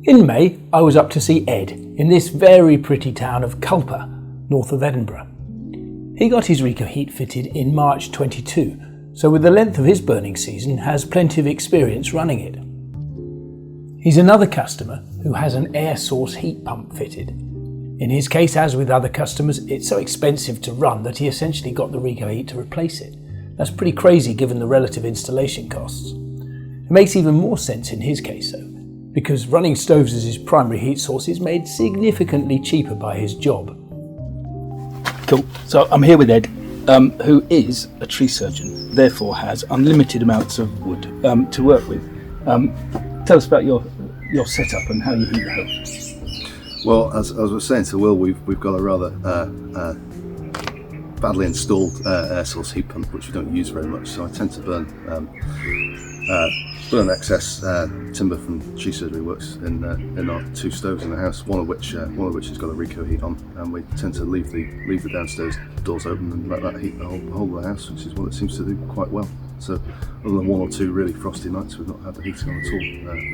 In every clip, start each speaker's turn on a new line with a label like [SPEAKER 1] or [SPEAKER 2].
[SPEAKER 1] In May, I was up to see Ed in this very pretty town of Cupar, north of Edinburgh. He got his Recoheat fitted in March 22, so with the length of his burning season has plenty of experience running it. He's another customer who has an air source heat pump fitted. In his case, as with other customers, it's so expensive to run that he essentially got the Recoheat to replace it. That's pretty crazy given the relative installation costs. It makes even more sense in his case though, because running stoves as his primary heat source is made significantly cheaper by his job.
[SPEAKER 2] Cool. So I'm here with Ed, who is a tree surgeon, therefore has unlimited amounts of wood to work with. Tell us about your setup and how you heat the home.
[SPEAKER 3] Well, as I was saying to Will, we've got a rather badly installed air source heat pump, which we don't use very much. So I tend to burn excess timber from tree surgery works in our two stoves in the house. One of which has got a Recoheat on, and we tend to leave the downstairs doors open and let that heat the whole of the house, which is what it seems to do quite well. So, other than one or two really frosty nights, we've not had the heating on at all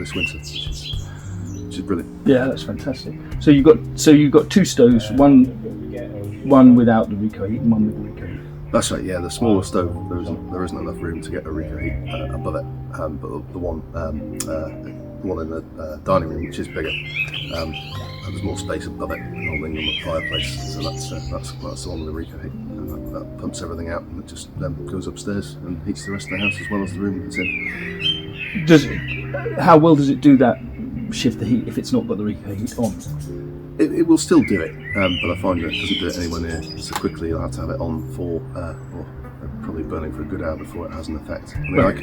[SPEAKER 3] this winter, which is brilliant.
[SPEAKER 2] Yeah, that's fantastic. So you've got two stoves, one without the Recoheat and one with the Recoheat.
[SPEAKER 3] That's right. Yeah, the smaller stove there isn't enough room to get a Recoheat above it, but the one in the dining room, which is bigger, there's more space above it, holding on the fireplace. So that's the one with the Recoheat, and that pumps everything out, and it just goes upstairs and heats the rest of the house as well as the room it's in.
[SPEAKER 2] How well does it do that? Shift the heat if it's not got the Recoheat on?
[SPEAKER 3] It will still do it, but I find that it doesn't do it anywhere near so quickly. You'll have to have it on for probably burning for a good hour before it has an effect. I mean, right.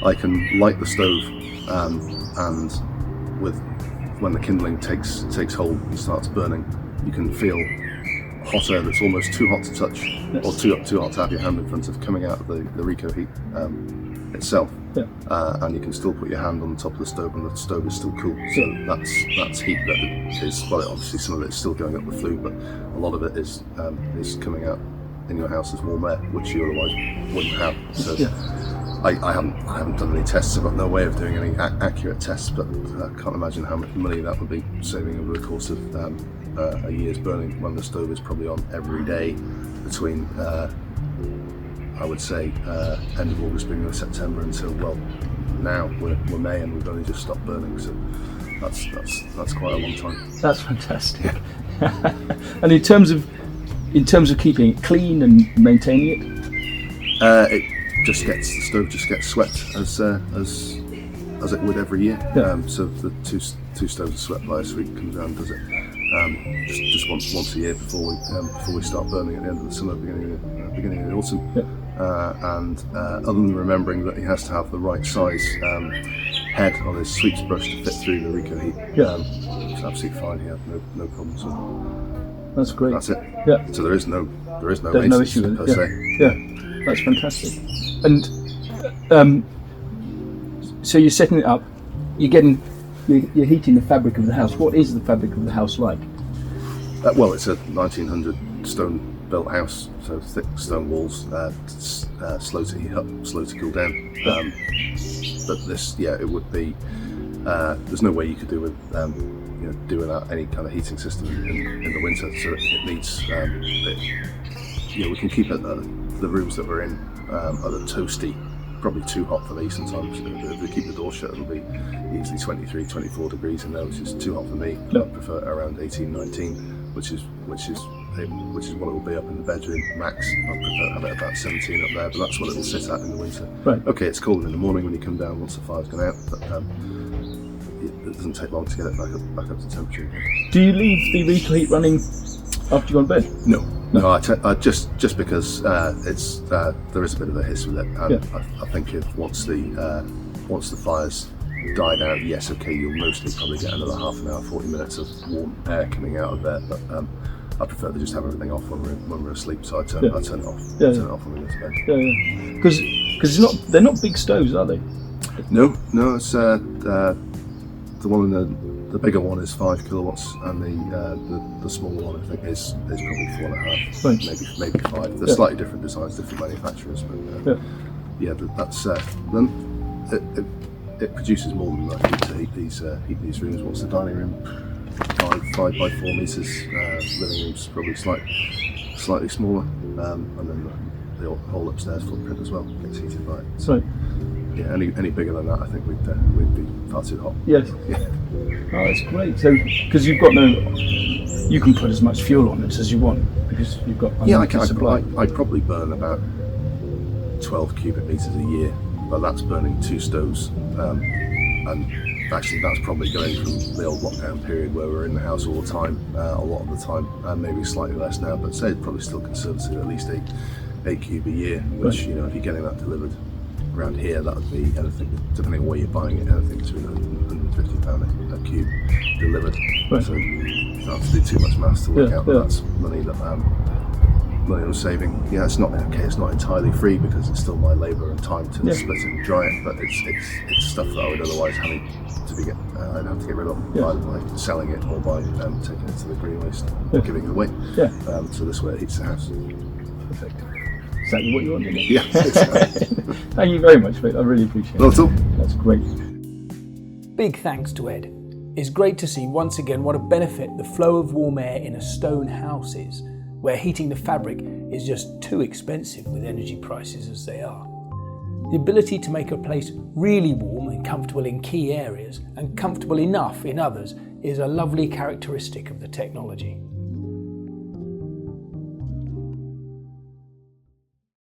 [SPEAKER 3] I can light the stove, and when the kindling takes hold and starts burning, you can feel hot air that's almost too hot to touch, or too hot to have your hand in front of, coming out of the Recoheat itself.
[SPEAKER 2] Yeah.
[SPEAKER 3] And you can still put your hand on the top of the stove and the stove is still cool. So that's heat that is, well, obviously some of it is still going up the flue, but a lot of it is coming out in your house as warm air, which you otherwise wouldn't have. So I haven't done any tests. I've got no way of doing any accurate tests, but I can't imagine how much money that would be saving over the course of a year's burning, when the stove is probably on every day between I would say end of August, beginning of September, until, well, now we're May and we've only just stopped burning, so that's quite a long time.
[SPEAKER 2] That's fantastic. And in terms of keeping it clean and maintaining it,
[SPEAKER 3] the stove just gets swept as it would every year.
[SPEAKER 2] Yeah.
[SPEAKER 3] So the two stoves are swept by us. We come down and does it just once a year before we start burning at the end of the summer, beginning of the autumn.
[SPEAKER 2] Yeah.
[SPEAKER 3] And other than remembering that he has to have the right size head on his sweeps brush to fit through the Recoheat, it's absolutely fine. He had no problems with it.
[SPEAKER 2] That's great.
[SPEAKER 3] That's it.
[SPEAKER 2] Yeah.
[SPEAKER 3] So there is no
[SPEAKER 2] no issue with it
[SPEAKER 3] per se.
[SPEAKER 2] Yeah, that's fantastic. And so you're setting it up. You're heating the fabric of the house. What is the fabric of the house like?
[SPEAKER 3] Well, it's a 1900 stone built house, so thick stone walls, slow to heat up, slow to cool down. But this, it would be. There's no way you could do with do without any kind of heating system in the winter. So it needs. We can keep it. The rooms that we're in are the toasty. Probably too hot for me sometimes. If we keep the door shut, it'll be easily 23, 24 degrees in there, which is too hot for me.
[SPEAKER 2] No.
[SPEAKER 3] I prefer around 18, 19, which is what it will be up in the bedroom max. I prefer to have it about 17 up there, but that's what it'll sit at in the winter.
[SPEAKER 2] Right.
[SPEAKER 3] Okay, it's cold in the morning when you come down once the fire's gone out, but it doesn't take long to get it back up to temperature again.
[SPEAKER 2] Do you leave the Recoheat running after you go to bed?
[SPEAKER 3] No, I just because it's there is a bit of a hiss with it, and I think once the fire's died out, yes, okay, you'll mostly probably get another half an hour, 40 minutes of warm air coming out of there, but I prefer to just have everything off when we're asleep, so I turn it off. Turn it off when we go to bed.
[SPEAKER 2] Yeah. Because they're not big stoves, are they?
[SPEAKER 3] No, it's the one in the bigger one is 5 kilowatts, and the smaller one I think is probably 4.5,
[SPEAKER 2] right.
[SPEAKER 3] maybe 5. They're slightly different designs, different manufacturers, but that's then it produces more than enough heat to heat these rooms. What's the dining room? 5 by 4 meters. Living room's probably slightly smaller, and then the whole upstairs footprint as well gets heated by it. So yeah, any bigger than that, I think we'd be far too hot.
[SPEAKER 2] Yes.
[SPEAKER 3] Yeah.
[SPEAKER 2] Oh, that's great. So because you can put as much fuel on it as you want because you've got unlimited supply.
[SPEAKER 3] I probably burn about 12 cubic meters a year, but that's burning 2 stoves, and actually that's probably going from the old lockdown period where we're in the house all the time, a lot of the time, and maybe slightly less now, but say it's probably still conservative, at least 8 cube a year, which, you know, if you're getting that delivered around here, that would be anything, depending on where you're buying it, anything between £100 and £150 a cube delivered.
[SPEAKER 2] Right.
[SPEAKER 3] So you don't have to do too much maths to work out that that's money that money I'm saving. Yeah, it's not entirely free because it's still my labour and time to split it and dry it, but it's stuff that I would otherwise I'd have to get rid of either by selling it or by taking it to the green waste or giving it away. Yeah. So this way it heats the house.
[SPEAKER 2] Perfect. Exactly what you wanted.
[SPEAKER 3] Yeah. Exactly.
[SPEAKER 2] Thank you very much, mate. I really appreciate it.
[SPEAKER 3] Not at all.
[SPEAKER 2] That's great.
[SPEAKER 1] Big thanks to Ed. It's great to see once again what a benefit the flow of warm air in a stone house is, where heating the fabric is just too expensive with energy prices as they are. The ability to make a place really warm and comfortable in key areas and comfortable enough in others is a lovely characteristic of the technology.